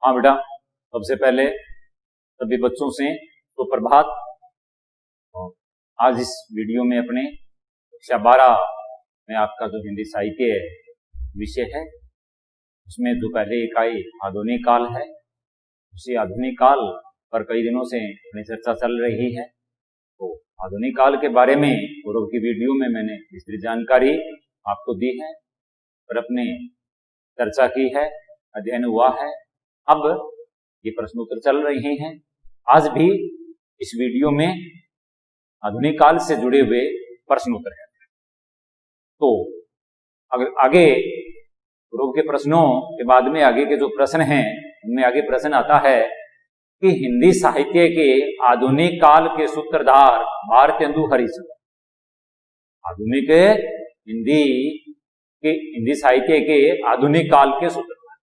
हाँ बेटा, सबसे पहले सभी बच्चों से सुप्रभात। आज इस वीडियो में अपने कक्षा 12 में आपका जो हिंदी साहित्य विषय है उसमें जो पहले इकाई आधुनिक काल है, उसी आधुनिक काल पर कई दिनों से अपनी चर्चा चल रही है। तो आधुनिक काल के बारे में पूर्व की वीडियो में मैंने विस्तृत जानकारी आपको दी है और अपने चर्चा की है, अध्ययन हुआ है। अब ये प्रश्नोत्तर चल रहे हैं। आज भी इस वीडियो में आधुनिक काल से जुड़े हुए प्रश्नोत्तर हैं। तो अगर आगे पूर्व के प्रश्नों के बाद में आगे के जो प्रश्न हैं उनमें आगे प्रश्न आता है कि हिंदी साहित्य के आधुनिक काल के सूत्रधार भारतेंदु हरिश्चंद्र। आधुनिक हिंदी साहित्य के आधुनिक काल के सूत्रधार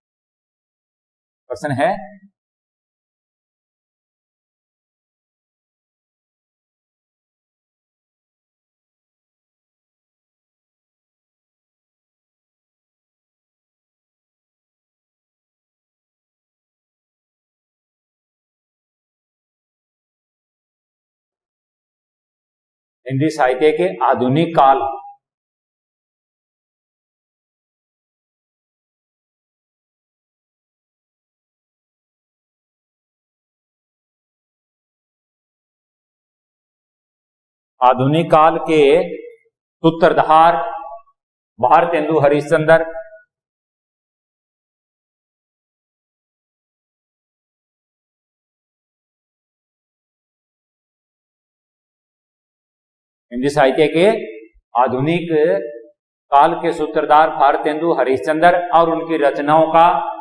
प्रश्न है। हिंदी साहित्य के आधुनिक काल, आधुनिक काल के सूत्रधार भारतेंदु हरिश्चंद्र। हिंदी साहित्य के आधुनिक काल के सूत्रधार भारतेंदु हरिश्चंद्र और उनकी रचनाओं का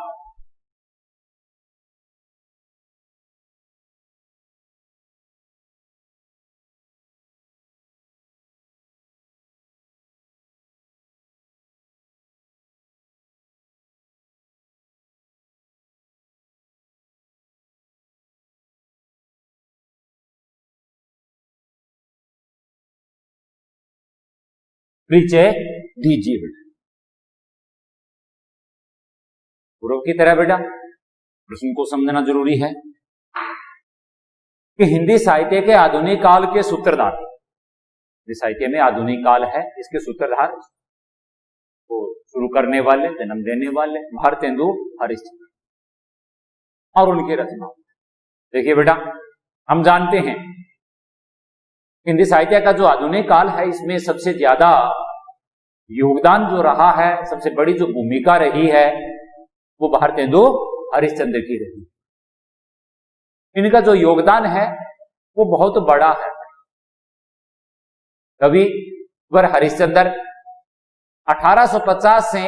परिचय दीजिए बेटा। पूर्व की तरह बेटा प्रश्न को समझना जरूरी है कि हिंदी साहित्य के आधुनिक काल के सूत्रधार, हिंदी साहित्य में आधुनिक काल है, इसके सूत्रधार को शुरू करने वाले, जन्म देने वाले भारतेंदु हरिश्चंद्र और उनकी रचना। देखिए बेटा, हम जानते हैं हिंदी साहित्य का जो आधुनिक काल है इसमें सबसे ज्यादा योगदान जो रहा है, सबसे बड़ी जो भूमिका रही है वो भारतेंदु हरिश्चंद्र की रही। इनका जो योगदान है वो बहुत बड़ा है। कविवर हरिश्चंद्र 1850 से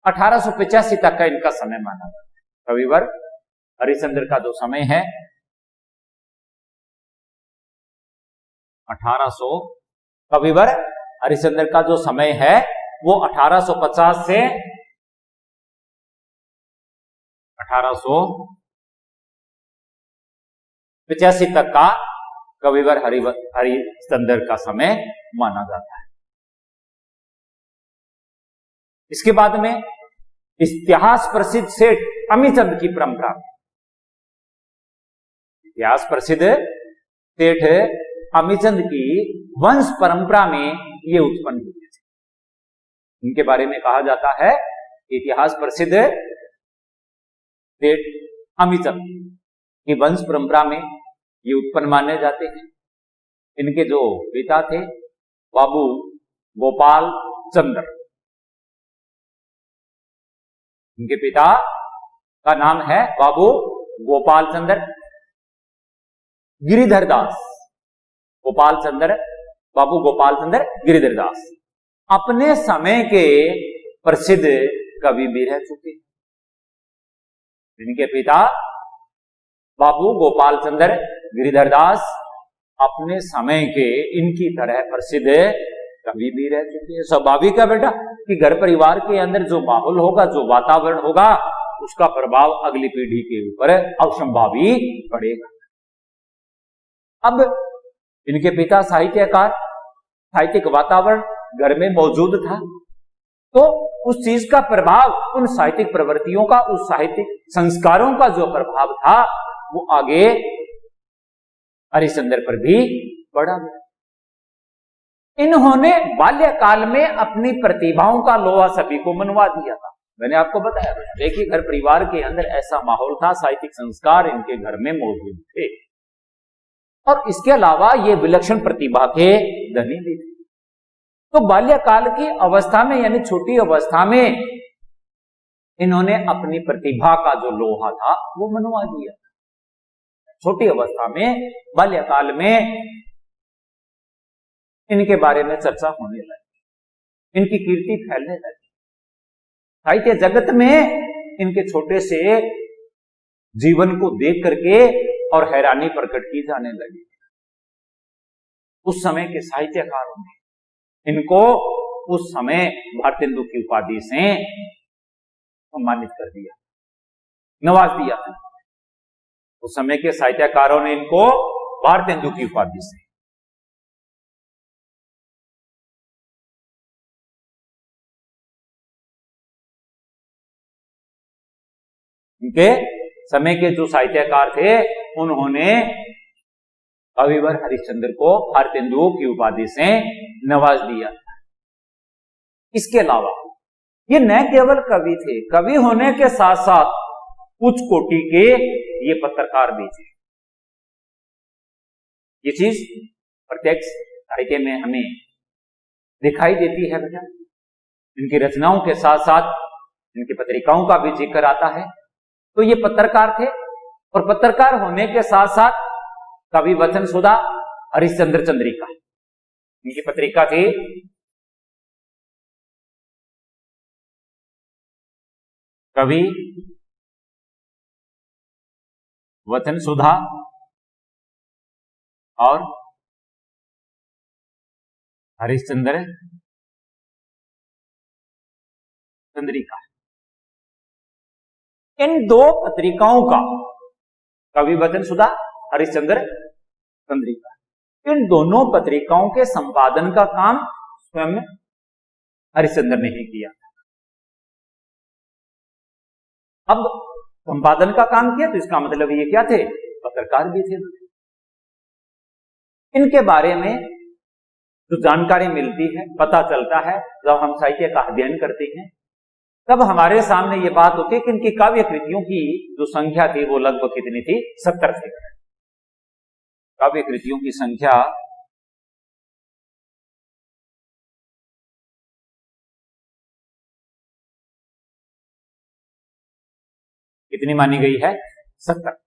1885 तक का इनका समय माना जाता है। कविवर हरिश्चंद्र का जो समय है 1800, कविवर हरिश्चंद्र का जो समय है वो 1850 से 1885 तक का कविवर हरिश्चंद्र का समय माना जाता है। इसके बाद में इतिहास प्रसिद्ध सेठ अमीचंद की परंपरा, इतिहास प्रसिद्ध सेठ अमीचंद की वंश परंपरा में ये उत्पन्न हुए थे। इनके बारे में कहा जाता है इतिहास प्रसिद्ध सेठ अमीचंद की वंश परंपरा में ये उत्पन्न माने जाते हैं। इनके जो पिता थे बाबू गोपाल चंद्र, इनके पिता का नाम है बाबू गोपाल चंद्र गिरिधर दास। गोपाल चंद्र, बाबू गोपाल चंद्र गिरिधर दास अपने समय के प्रसिद्ध कवि भी रह चुके। इनके पिता बाबू गोपाल चंद्र गिरिधर दास अपने समय के इनकी तरह प्रसिद्ध कवि भी रह चुके हैं। स्वाभाविक है बेटा कि घर परिवार के अंदर जो माहौल होगा, जो वातावरण होगा, उसका प्रभाव अगली पीढ़ी के ऊपर अवश्यंभावी पड़ेगा। अब इनके पिता साहित्यकार, साहित्यिक वातावरण घर में मौजूद था। तो उस चीज का प्रभाव, उन साहित्यिक प्रवृत्तियों का, उस साहित्यिक संस्कारों का जो प्रभाव था वो आगे हरिश्चंद्र पर भी पड़ा। इन्होंने बाल्यकाल में अपनी प्रतिभाओं का लोहा सभी को मनवा दिया था। मैंने आपको बताया एक ही घर परिवार के अंदर ऐसा माहौल था, साहित्यिक संस्कार इनके घर में मौजूद थे और इसके अलावा ये विलक्षण प्रतिभा के धनी भी थे। तो बाल्यकाल की अवस्था में यानी छोटी अवस्था में इन्होंने अपनी प्रतिभा का जो लोहा था वो मनवा दिया। छोटी अवस्था में, बाल्यकाल में इनके बारे में चर्चा होने लगी, इनकी कीर्ति फैलने लगी। साहित्य जगत में इनके छोटे से जीवन को देख करके और हैरानी प्रकट की जाने लगी। उस समय के साहित्यकारों ने इनको उस समय भारतेंदु की उपाधि से सम्मानित कर दिया, नवाज दिया था। उस समय के साहित्यकारों ने इनको भारतेंदु की उपाधि से इनके समय के जो साहित्यकार थे उन्होंने कविवर हरिश्चंद्र को भारतेंदु की उपाधि से नवाज दिया। इसके अलावा ये न केवल कवि थे, कवि होने के साथ साथ उच्च कोटि के ये पत्रकार भी थे। ये चीज प्रत्यक्ष साहित्य में हमें दिखाई देती है बेटा। इनकी रचनाओं के साथ साथ इनकी पत्रिकाओं का भी जिक्र आता है। तो ये पत्रकार थे और पत्रकार होने के साथ साथ कवि वचन सुधा, हरिश्चंद्र चंद्रिका इनकी पत्रिका थी। कवि वचन सुधा और हरिश्चंद्र चंद्रिका, इन दो पत्रिकाओं का, कवि वचन सुधा, हरिश्चंद्र चंद्रिका, इन दोनों पत्रिकाओं के संपादन का काम स्वयं हरिश्चंद्र ने ही किया। अब संपादन का काम किया तो इसका मतलब ये क्या थे, पत्रकार भी थे। इनके बारे में जो जानकारी मिलती है, पता चलता है जब हम साहित्य का अध्ययन करते हैं, तब हमारे सामने ये बात होती है कि इनकी काव्य कृतियों की जो संख्या थी वो लगभग कितनी थी, 70 थी। काव्य कृतियों की संख्या कितनी मानी गई है, 70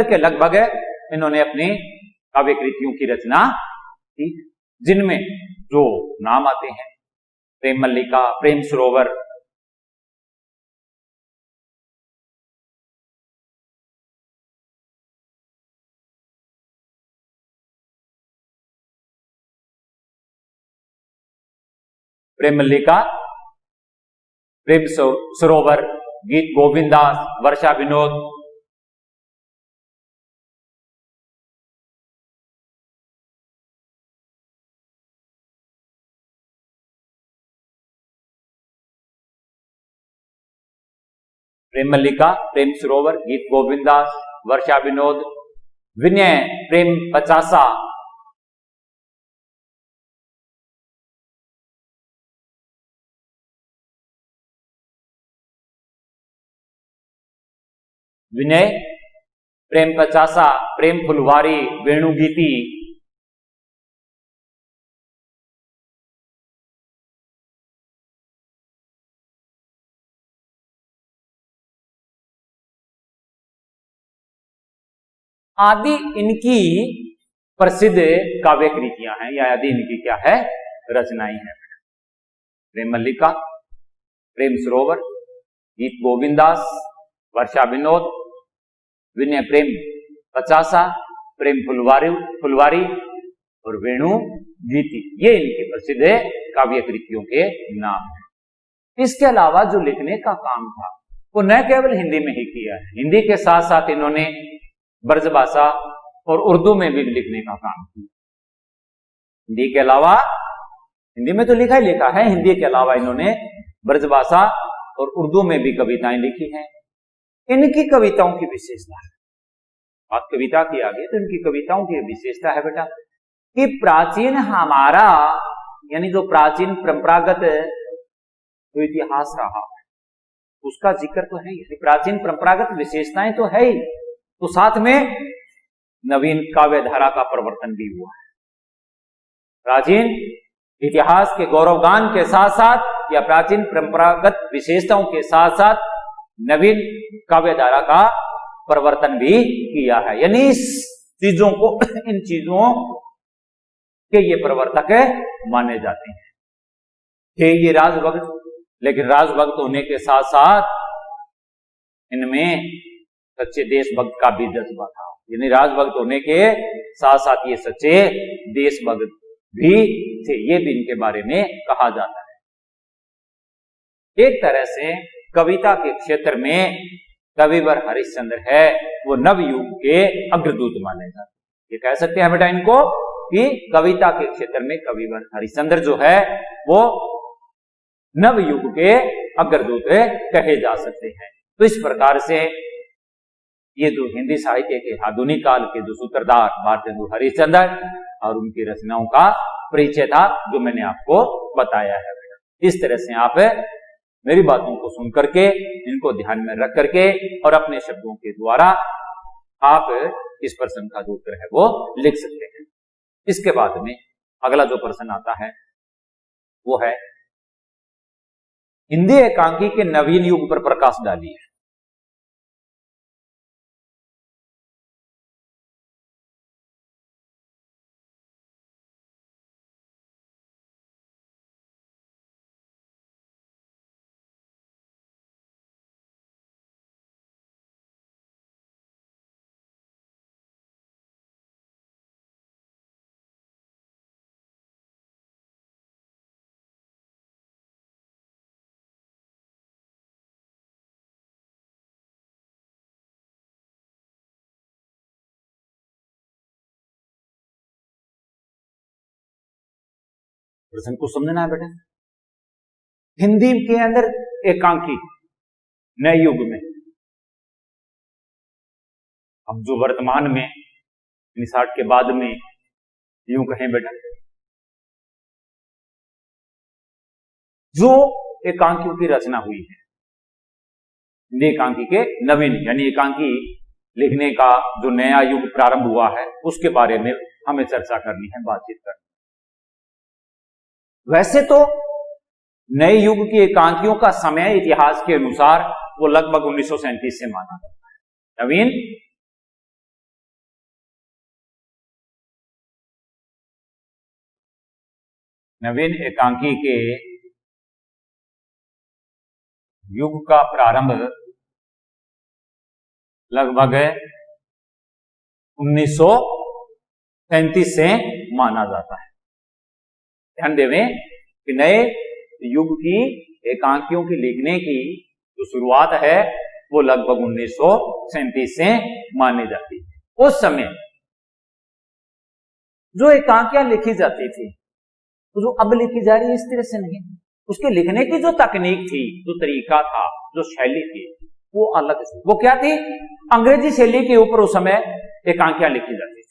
के लगभग इन्होंने अपनी काव्य कृतियों की रचना की, जिनमें जो नाम आते हैं प्रेम मल्लिका, प्रेम सरोवर, प्रेम मल्लिका, प्रेम सरोवर, गीत गोविंदास, वर्षा विनोद, प्रेम मल्लिका, प्रेम सरोवर, गीत गोविंदास, वर्षा विनोद, विनय, प्रेम पचासा, विनय, प्रेम पचासा, प्रेम फुलवारी, वेणुगीति, आदि इनकी प्रसिद्ध काव्य कृतियां हैं या आदि इनकी क्या है, रचनाएं हैं। प्रेम मल्लिका, प्रेम सरोवर, गीत गोविंदास, वर्षा विनोद, विनय, प्रेम पचासा, प्रेम फुलवारी और वेणु गीति, ये इनके प्रसिद्ध काव्य कृतियों के नाम हैं। इसके अलावा जो लिखने का काम था वो न केवल हिंदी में ही किया है, हिंदी के साथ साथ इन्होंने ब्रजभाषा और उर्दू में भी लिखने का काम किया। हिंदी के अलावा हिंदी में तो लिखा ही लिखा है, हिंदी के अलावा इन्होंने ब्रजभाषा और उर्दू में भी कविताएं लिखी हैं। इनकी कविताओं की विशेषता है, बात कविता की आ गई तो इनकी कविताओं की विशेषता है बेटा कि प्राचीन हमारा यानी जो प्राचीन परंपरागत जो इतिहास रहा है उसका जिक्र तो है ही, प्राचीन परंपरागत विशेषताएं तो है ही, तो साथ में नवीन काव्य धारा का प्रवर्तन भी हुआ है। प्राचीन इतिहास के गौरवगान के साथ साथ या प्राचीन परंपरागत विशेषताओं के साथ साथ नवीन काव्य धारा का प्रवर्तन भी किया है, यानी इस चीजों को इन चीजों के ये प्रवर्तक माने जाते हैं। थे ये राजभक्त, लेकिन राजभक्त होने के साथ साथ इनमें सच्चे देशभक्त का भी जज्बा था, यानी राजभक्त होने के साथ साथ ये सच्चे देशभक्त भी थे, ये भी इनके बारे में कहा जाता है। एक तरह से कविता के क्षेत्र में कविवर हरिश्चंद्र है वो नवयुग के अग्रदूत माने जाते हैं। ये कह सकते हैं बेटा इनको कि कविता के क्षेत्र में कविवर हरिश्चंद्र जो है वो नवयुग के अग्रदूत कहे जा सकते हैं। तो इस प्रकार से ये जो हिंदी साहित्य के आधुनिक काल के जो सूत्रधार भारतेंदु हरिश्चंद्र और उनकी रचनाओं का परिचय था जो मैंने आपको बताया है बेटा। इस तरह से आप मेरी बातों को सुन करके इनको ध्यान में रख करके और अपने शब्दों के द्वारा आप इस प्रश्न का जो उत्तर है वो लिख सकते हैं। इसके बाद में अगला जो प्रश्न आता है वो है हिंदी एकांकी के नवीन युग पर प्रकाश डालिए। प्रश्न को समझना है बेटा। हिंदी के अंदर एकांकी नए युग में, अब जो वर्तमान में 1960 के बाद में यूं कहें बेटा, जो एकांकियों की रचना हुई है हिंदी एकांकी के नवीन यानी एकांकी लिखने का जो नया युग प्रारंभ हुआ है उसके बारे में हमें चर्चा करनी है, बातचीत करनी। वैसे तो नए युग की एकांकियों का समय इतिहास के अनुसार वो लगभग 1937 से माना जाता है। नवीन एकांकी के युग का प्रारंभ लगभग 1937 से माना जाता है। ध्यान देवें कि नए युग की एकांकियों की लिखने की जो शुरुआत है वो लगभग 1937 से मानी जाती है। उस समय जो एकांकियां लिखी जाती थी तो जो अब लिखी जा रही है इस तरह से नहीं, उसके लिखने की जो तकनीक थी, जो तरीका था, जो शैली थी वो अलग थी। वो क्या थी? अंग्रेजी शैली के ऊपर उस समय एकांकियां लिखी जाती थी।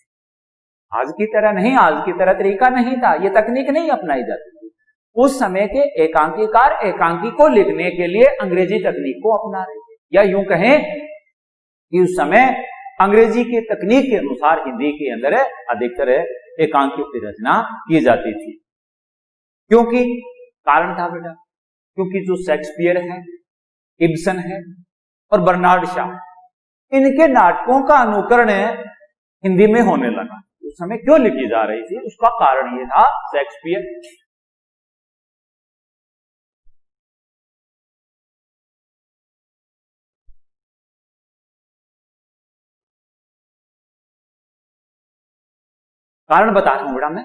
आज की तरह नहीं, आज की तरह तरीका नहीं था, ये तकनीक नहीं अपनाई जाती थी। उस समय के एकांकीकार एकांकी को लिखने के लिए अंग्रेजी तकनीक को अपना रहे थे, या यूं कहें कि उस समय अंग्रेजी की तकनीक के अनुसार हिंदी के अंदर अधिकतर एकांकियों की रचना की जाती थी। क्योंकि कारण था बेटा, क्योंकि जो शेक्सपियर है, इब्सन है और बर्नार्ड शॉ, इनके नाटकों का अनुकरण हिंदी में होने लगा। उस समय क्यों लिखी जा रही थी उसका कारण ये था शेक्सपियर। कारण बता रहा हूं बेटा मैं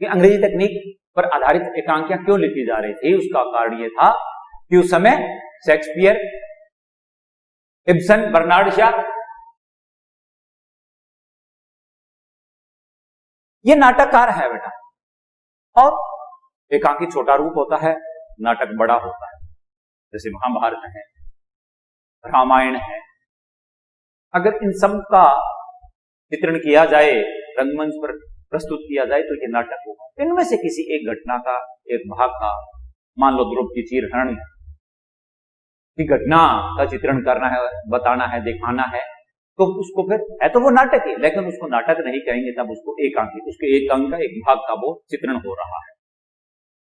कि अंग्रेजी तकनीक पर आधारित एकांकियां क्यों लिखी जा रही थी। उसका कारण यह था कि उस समय शेक्सपियर, इब्सन, बर्नार्ड शॉ ये नाटककार है बेटा, और एकांकी छोटा रूप होता है, नाटक बड़ा होता है। जैसे महाभारत है, रामायण है। अगर इन सब का चित्रण किया जाए, रंगमंच पर प्रस्तुत किया जाए, तो ये नाटक होगा। इनमें से किसी एक घटना का, एक भाग का, मान लो द्रौपदी चीरहरण की घटना का चित्रण करना है, बताना है, दिखाना है, तो उसको फिर है तो वो नाटक है, लेकिन उसको नाटक नहीं कहेंगे, तब उसको एकांकी, उसके एक अंग का, एक भाग का वो चित्रण हो रहा है।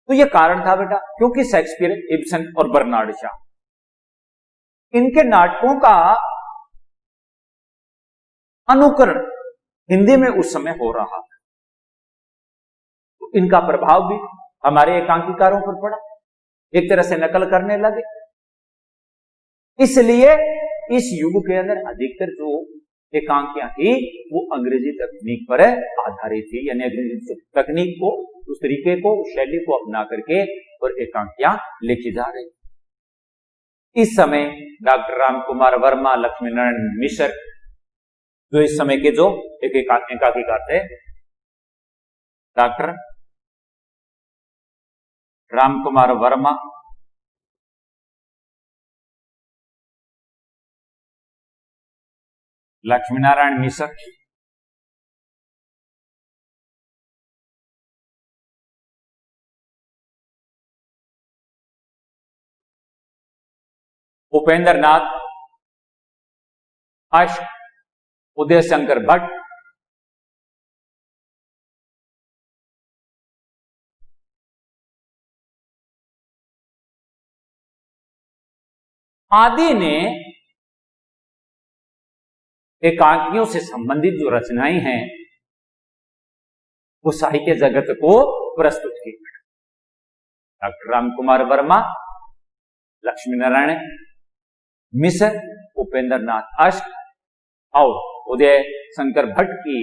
तो ये कारण था बेटा, क्योंकि शेक्सपियर, इब्सन और बर्नार्ड शॉ, इनके नाटकों का अनुकरण हिंदी में उस समय हो रहा था, तो इनका प्रभाव भी हमारे एकांकीकारों पर पड़ा, एक तरह से नकल करने लगे। इसलिए इस युग के अंदर अधिकतर जो एकांकियां थी वो अंग्रेजी तकनीक पर आधारित थी, यानी अंग्रेजी तकनीक को, उस तरीके को, उस शैली को अपना करके और एकांकियां लिखी जा रही। इस समय डॉक्टर रामकुमार वर्मा, लक्ष्मी नारायण मिश्र, जो इस समय के जो एक एकांकीकार थे, डॉक्टर रामकुमार वर्मा, लक्ष्मी नारायण मिश्र, उपेंद्र नाथ अश्क, उदय शंकर भट्ट, आदि ने एकांकियों से संबंधित जो रचनाएं हैं वो साहित्य जगत को प्रस्तुत की। डॉक्टर रामकुमार वर्मा, लक्ष्मी नारायण मिश्र, उपेंद्र नाथ अश्क और उदय शंकर भट्ट की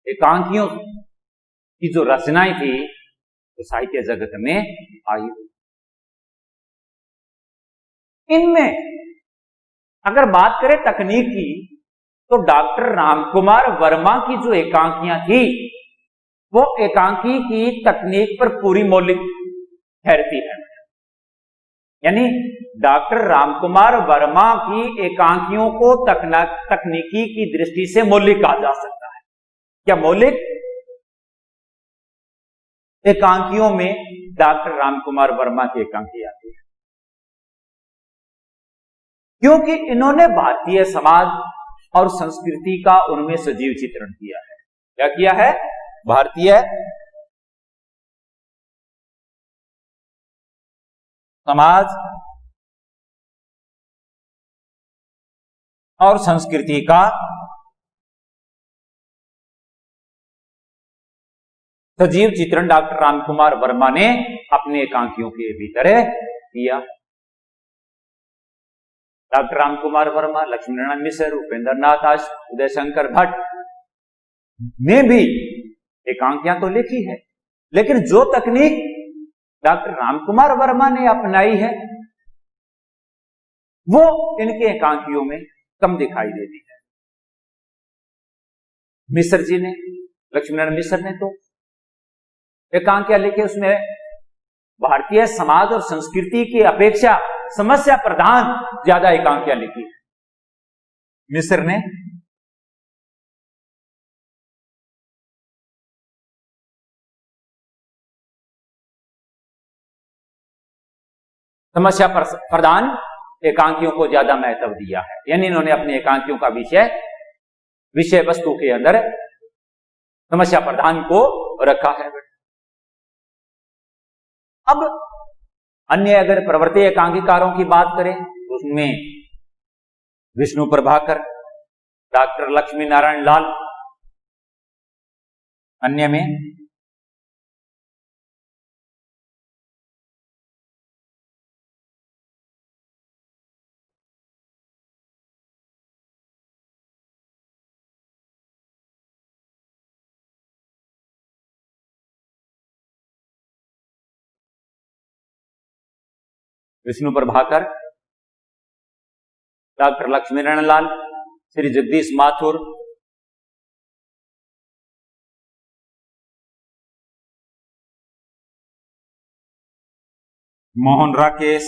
एकांकियों की जो रचनाएं थी वो साहित्य जगत में आई। इनमें अगर बात करें तकनीक की, तो डॉक्टर रामकुमार वर्मा की जो एकांकियां थी वो एकांकी की तकनीक पर पूरी मौलिक ठहरती है। यानी डॉक्टर रामकुमार वर्मा की एकांकियों को तकनीकी की दृष्टि से मौलिक कहा जा सकता है। क्या मौलिक? एकांकियों में डॉक्टर रामकुमार वर्मा की एकांकी आती है, क्योंकि इन्होंने भारतीय समाज और संस्कृति का उनमें सजीव चित्रण किया है। क्या किया है? भारतीय समाज और संस्कृति का सजीव चित्रण डॉक्टर रामकुमार वर्मा ने अपने एकांकियों के भीतर किया। डॉक्टर रामकुमार वर्मा, लक्ष्मी नारायण मिश्र, उपेंद्र नाथ अश्क, उदय शंकर भट्ट ने भी एकांकियां तो लिखी है, लेकिन जो तकनीक डॉक्टर रामकुमार वर्मा ने अपनाई है वो इनके एकांकियों में कम दिखाई देती है। मिश्र जी ने, लक्ष्मी नारायण मिश्र ने तो एकांकियां लिखे, उसमें भारतीय समाज और संस्कृति की अपेक्षा समस्या प्रधान ज्यादा एकांकियां लिखी है। मिश्र ने समस्या प्रधान एकांकियों को ज्यादा महत्व दिया है, यानी इन्होंने अपने एकांकियों का विषय वस्तु के अंदर समस्या प्रधान को रखा है। अब अन्य अगर प्रवर्ती एकांकीकारों की बात करें तो उसमें विष्णु प्रभाकर, डॉक्टर लक्ष्मी नारायण लाल, अन्य में विष्णु प्रभाकर, डॉक्टर लक्ष्मी नारायण लाल, श्री जगदीश माथुर, मोहन राकेश,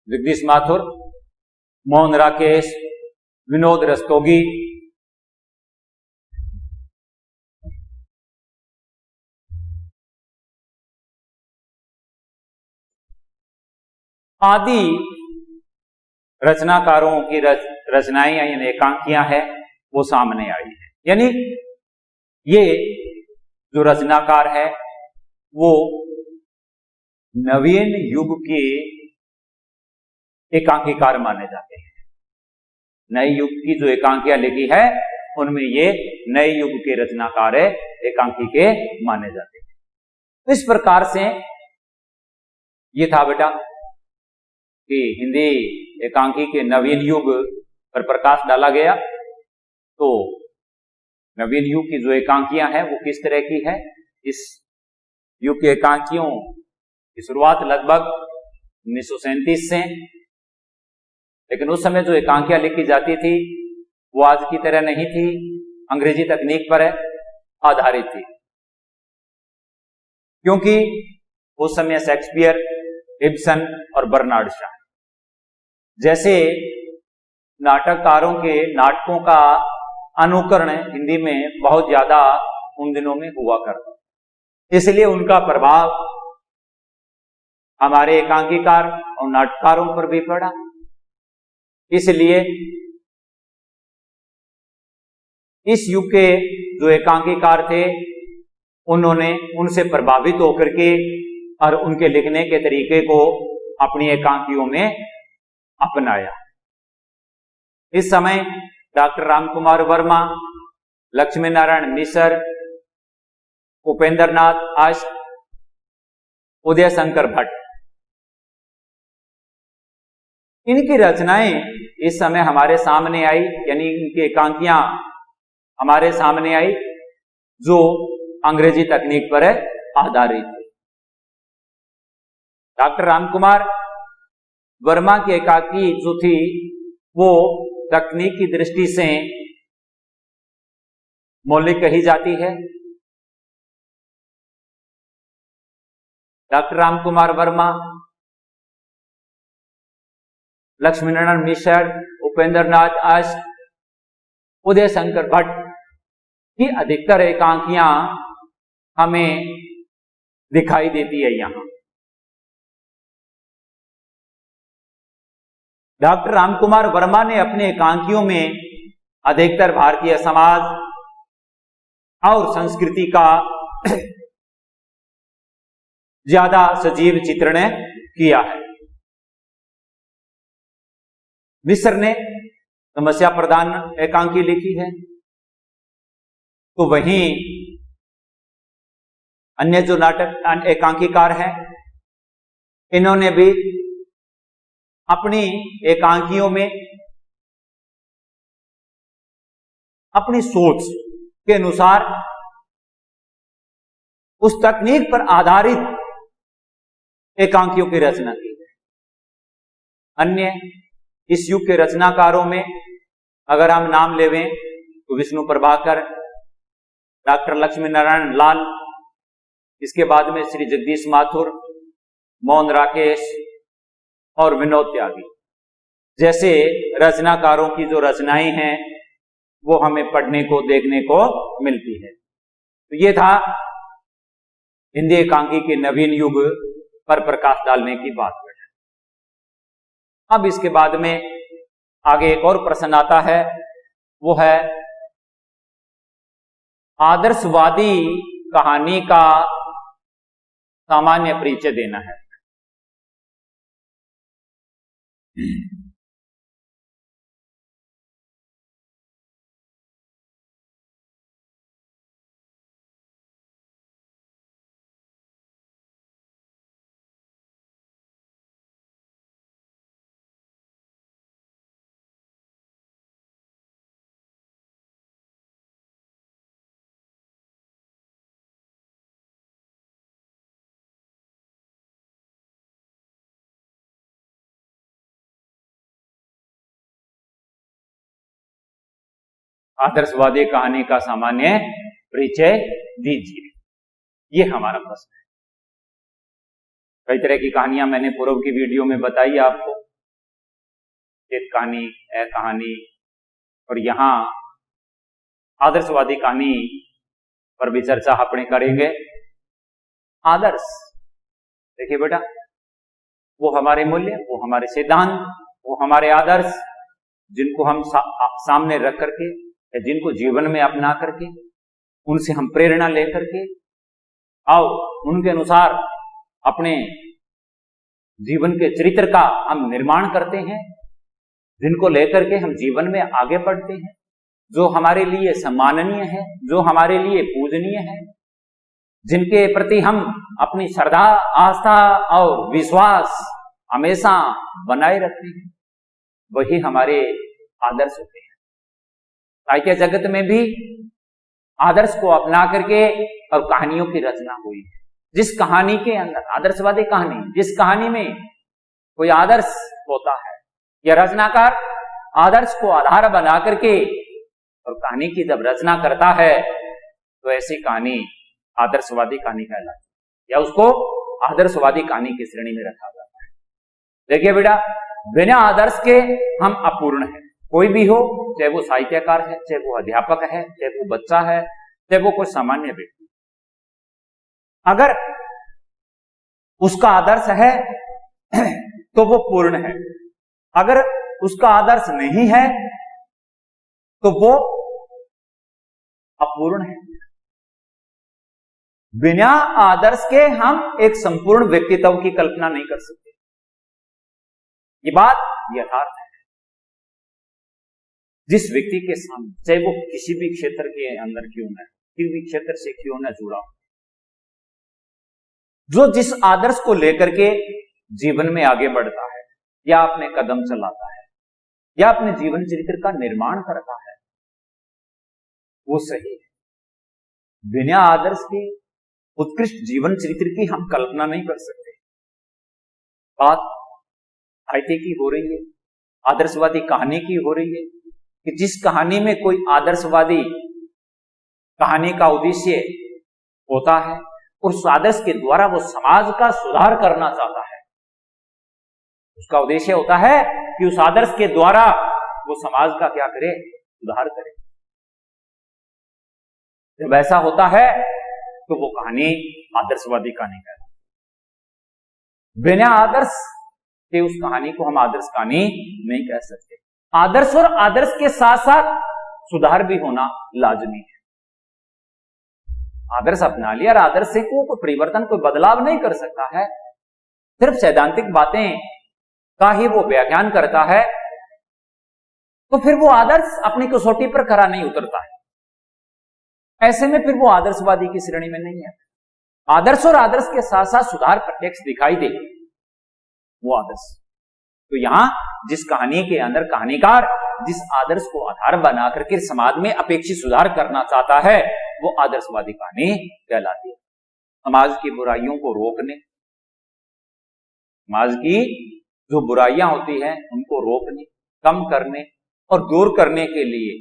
जगदीश माथुर, मोहन राकेश, विनोद रस्तोगी, आदि रचनाकारों की रचनाएं यानी एकांकियां हैं वो सामने आई है। यानी ये जो रचनाकार है वो नवीन युग के एकांकीकार माने जाते हैं। नए युग की जो एकांकियां लिखी है उनमें ये नए युग के रचनाकार एकांकी के माने जाते हैं। इस प्रकार से ये था बेटा कि हिंदी एकांकी के नवीन युग पर प्रकाश डाला गया। तो नवीन युग की जो एकांकियां हैं वो किस तरह की है, इस युग के एकांकियों की शुरुआत लगभग 1937 से, लेकिन उस समय जो एकांकियां लिखी जाती थी वो आज की तरह नहीं थी, अंग्रेजी तकनीक पर आधारित थी। क्योंकि उस समय शेक्सपियर, इब्सन और बर्नार्ड शॉ जैसे नाटककारों के नाटकों का अनुकरण हिंदी में बहुत ज्यादा उन दिनों में हुआ करता, इसलिए उनका प्रभाव हमारे एकांकीकार और नाटककारों पर भी पड़ा। इसलिए इस युग के जो एकांकीकार थे उन्होंने उनसे प्रभावित होकर के और उनके लिखने के तरीके को अपनी एकांकियों में अपनाया। इस समय डॉक्टर रामकुमार वर्मा, लक्ष्मी नारायण मिश्र, उपेंद्र नाथ आश्ट, उदय शंकर भट्ट, इनकी रचनाएं इस समय हमारे सामने आई, यानी इनकी एकांकियां हमारे सामने आई जो अंग्रेजी तकनीक पर आधारित थी। डॉक्टर रामकुमार वर्मा की एकांकी जो थी वो तकनीक की दृष्टि से मौलिक कही जाती है। डॉक्टर रामकुमार वर्मा, लक्ष्मी नारायण मिश्र, उपेंद्र नाथ आश्ट, उदय शंकर भट्ट की अधिकतर एकांकियां हमें दिखाई देती है। यहां डॉक्टर रामकुमार वर्मा ने अपने एकांकियों में अधिकतर भारतीय समाज और संस्कृति का ज्यादा सजीव चित्रण किया है। मिश्र ने समस्या प्रधान एकांकी लिखी है, तो वहीं अन्य जो नाटक एकांकीकार हैं इन्होंने भी अपनी एकांकियों में अपनी सोच के अनुसार उस तकनीक पर आधारित एकांकियों की रचना की है। अन्य इस युग के रचनाकारों में अगर हम नाम लेवें तो विष्णु प्रभाकर, डॉक्टर लक्ष्मी नारायण लाल, इसके बाद में श्री जगदीश माथुर, मोहन राकेश और विनोद त्यागी जैसे रचनाकारों की जो रचनाएं हैं वो हमें पढ़ने को, देखने को मिलती है। तो ये था हिंदी एकांकी के नवीन युग पर प्रकाश डालने की बात है। अब इसके बाद में आगे एक और प्रश्न आता है, वो है आदर्शवादी कहानी का सामान्य परिचय देना है। आदर्शवादी कहानी का सामान्य परिचय दीजिए। ये हमारा प्रश्न है। कई तरह की कहानियां मैंने पूर्व की वीडियो में बताई आपको, चित कहानी, कहानी, और यहां आदर्शवादी कहानी पर भी चर्चा अपने करेंगे। आदर्श, देखिए बेटा, वो हमारे मूल्य, वो हमारे सिद्धांत, वो हमारे आदर्श, जिनको हम सामने रख करके या जिनको जीवन में अपना करके उनसे हम प्रेरणा लेकर के और उनके अनुसार अपने जीवन के चरित्र का हम निर्माण करते हैं, जिनको लेकर के हम जीवन में आगे बढ़ते हैं, जो हमारे लिए सम्माननीय है, जो हमारे लिए पूजनीय है, जिनके प्रति हम अपनी श्रद्धा, आस्था और विश्वास हमेशा बनाए रखते हैं, वही हमारे आदर्श होते हैं। साहित्य जगत में भी आदर्श को अपना करके और कहानियों की रचना हुई है। जिस कहानी के अंदर आदर्शवादी कहानी, जिस कहानी में कोई आदर्श होता है, यह रचनाकार आदर्श को आधार बना करके और कहानी की जब रचना करता है तो ऐसी कहानी आदर्शवादी कहानी कहलाती है, या उसको आदर्शवादी कहानी की श्रेणी में रखा जाता है। देखिए बेटा, बिना आदर्श के हम अपूर्ण हैं। कोई भी हो, चाहे वो साहित्यकार है, चाहे वो अध्यापक है, चाहे वो बच्चा है, चाहे वो कोई सामान्य व्यक्ति, अगर उसका आदर्श है तो वो पूर्ण है, अगर उसका आदर्श नहीं है तो वो अपूर्ण है। बिना आदर्श के हम एक संपूर्ण व्यक्तित्व की कल्पना नहीं कर सकते। ये बात यथार्थ है। जिस व्यक्ति के सामने, चाहे वो किसी भी क्षेत्र के अंदर क्यों न, किसी भी क्षेत्र से क्यों न जुड़ा हो, जो जिस आदर्श को लेकर के जीवन में आगे बढ़ता है या अपने कदम चलाता है या अपने जीवन चरित्र का निर्माण करता है, वो सही है। बिना आदर्श के उत्कृष्ट जीवन चरित्र की हम कल्पना नहीं कर सकते। बात साहित्य की हो रही है, आदर्शवादी कहानी की हो रही है, कि जिस कहानी में कोई आदर्शवादी कहानी का उद्देश्य होता है, उस आदर्श के द्वारा वो समाज का सुधार करना चाहता है। उसका उद्देश्य होता है कि उस आदर्श के द्वारा वो समाज का क्या करे, सुधार करे। जब ऐसा होता है तो वो कहानी आदर्शवादी कहानी कहलाती है। बिना आदर्श के उस कहानी को हम आदर्श कहानी नहीं कह सकते। आदर्श और आदर्श के साथ साथ सुधार भी होना लाजमी है। आदर्श अपना लिया और आदर्श से कोई परिवर्तन, कोई बदलाव नहीं कर सकता है, सिर्फ सैद्धांतिक बातें का ही वो व्याख्यान करता है, तो फिर वो आदर्श अपनी कसौटी पर खरा नहीं उतरता है। ऐसे में फिर वो आदर्शवादी की श्रेणी में नहीं है। आदर्श और आदर्श के साथ साथ सुधार प्रत्यक्ष दिखाई दे, वो आदर्श। तो यहां जिस कहानी के अंदर कहानीकार जिस आदर्श को आधार बना करके समाज में अपेक्षित सुधार करना चाहता है, वो आदर्शवादी कहानी कहलाती है। समाज की बुराइयों को रोकने, समाज की जो बुराइयां होती हैं उनको रोकने, कम करने और दूर करने के लिए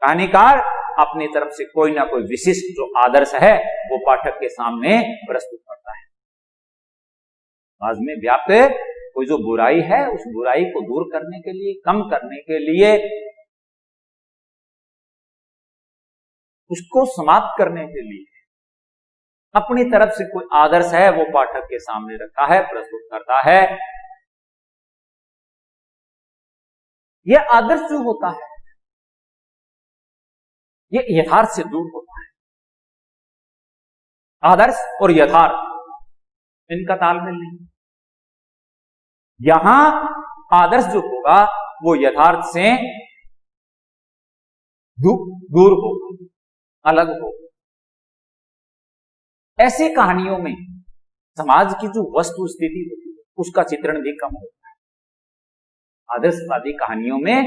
कहानीकार अपनी तरफ से कोई ना कोई विशिष्ट जो आदर्श है वो पाठक के सामने प्रस्तुत करता है। समाज में व्याप्त कोई जो बुराई है, उस बुराई को दूर करने के लिए, कम करने के लिए, उसको समाप्त करने के लिए अपनी तरफ से कोई आदर्श है वो पाठक के सामने रखता है, प्रस्तुत करता है। यह आदर्श जो होता है ये यथार्थ से दूर होता है। आदर्श और यथार्थ इनका तालमेल नहीं। यहां आदर्श जो होगा वो यथार्थ से दूर होगा, अलग होगा। ऐसी कहानियों में समाज की जो वस्तु स्थिति होती है उसका चित्रण भी कम होता है। आदर्शवादी कहानियों में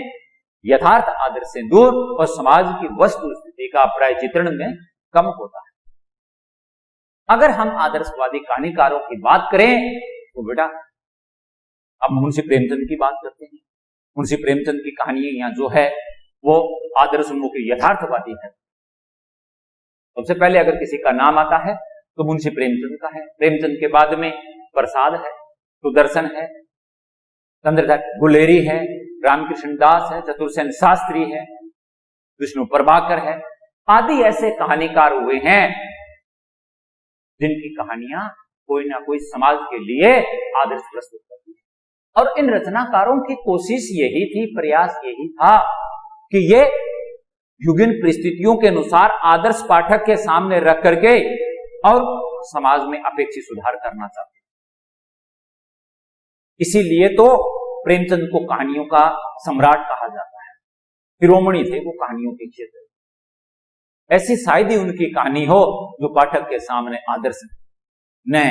यथार्थ आदर्श से दूर और समाज की वस्तु स्थिति का प्राय चित्रण में कम होता है। अगर हम आदर्शवादी कहानीकारों की बात करें तो बेटा अब मुंशी प्रेमचंद की बात करते हैं। मुंशी प्रेमचंद की कहानियां जो है वो आदर्शोन्मुखी यथार्थवादी है। सबसे पहले अगर किसी का नाम आता है तो मुंशी प्रेमचंद का है, प्रेमचंद के बाद में प्रसाद है, सुदर्शन है, चंद्रधर गुलेरी है, रामकृष्ण दास है, चतुरसेन शास्त्री है, विष्णु प्रभाकर है, आदि ऐसे कहानीकार हुए हैं जिनकी कहानियां कोई ना कोई समाज के लिए आदर्श प्रस्तुत करती है। और इन रचनाकारों की कोशिश यही थी, प्रयास यही था कि ये विभिन्न परिस्थितियों के अनुसार आदर्श पाठक के सामने रख करके और समाज में अपेक्षित सुधार करना चाहते। इसीलिए तो प्रेमचंद को कहानियों का सम्राट कहा जाता है, शिरोमणि थे वो कहानियों के क्षेत्र। ऐसी शायद ही उनकी कहानी हो जो पाठक के सामने आदर्श न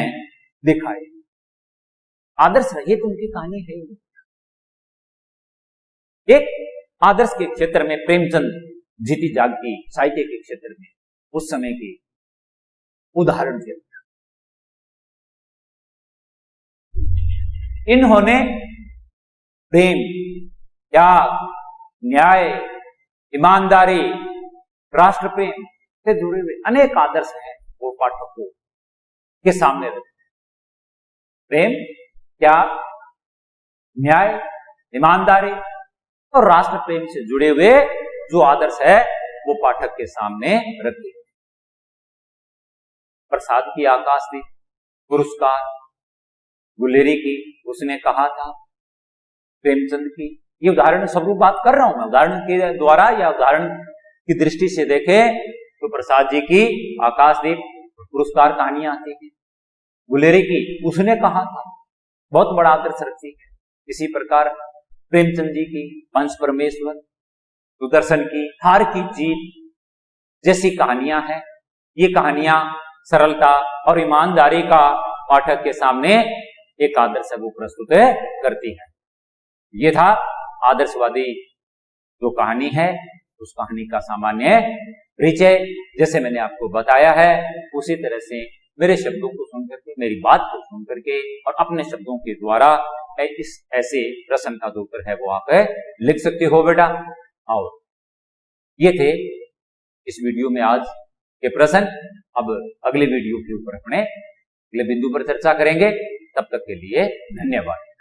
दिखाए। आदर्श रहित उनकी कहानी है ही। एक आदर्श के क्षेत्र में प्रेमचंद जीती जागती साहित्य के क्षेत्र में उस समय की उदाहरण थे। इन्होंने प्रेम, त्याग, न्याय, ईमानदारी, राष्ट्र प्रेम से जुड़े हुए अनेक आदर्श हैं वो पाठकों के सामने रखते हैं। प्रेम, त्याग, न्याय, ईमानदारी और राष्ट्र प्रेम से जुड़े हुए जो आदर्श है वो पाठक के सामने रखे। प्रसाद की आकाशदीप पुरस्कार, गुलेरी की उसने कहा था, प्रेमचंद की, ये उदाहरण स्वरूप बात कर रहा हूं मैं, उदाहरण के द्वारा या उदाहरण की दृष्टि से देखें तो प्रसाद जी की आकाशदीप पुरस्कार कहानियां आती है। गुलेरी की उसने कहा था, बहुत बड़ा आदर्श रखती है। इसी प्रकार प्रेमचंद जी की पंच परमेश्वर, सुदर्शन की हार की जीत जैसी कहानियां हैं। ये कहानियां सरलता और ईमानदारी का पाठक के सामने एक आदर्श वो प्रस्तुत करती है। ये था आदर्शवादी जो कहानी है उस कहानी का सामान्य परिचय। जैसे मैंने आपको बताया है उसी तरह से मेरे शब्दों को सुनकर के, मेरी बात को सुन करके और अपने शब्दों के द्वारा इस ऐसे प्रश्न का जो उत्तर है वो आप लिख सकते हो बेटा। और ये थे इस वीडियो में आज के प्रश्न। अब अगले वीडियो के ऊपर अपने अगले बिंदु पर चर्चा करेंगे। तब तक के लिए धन्यवाद।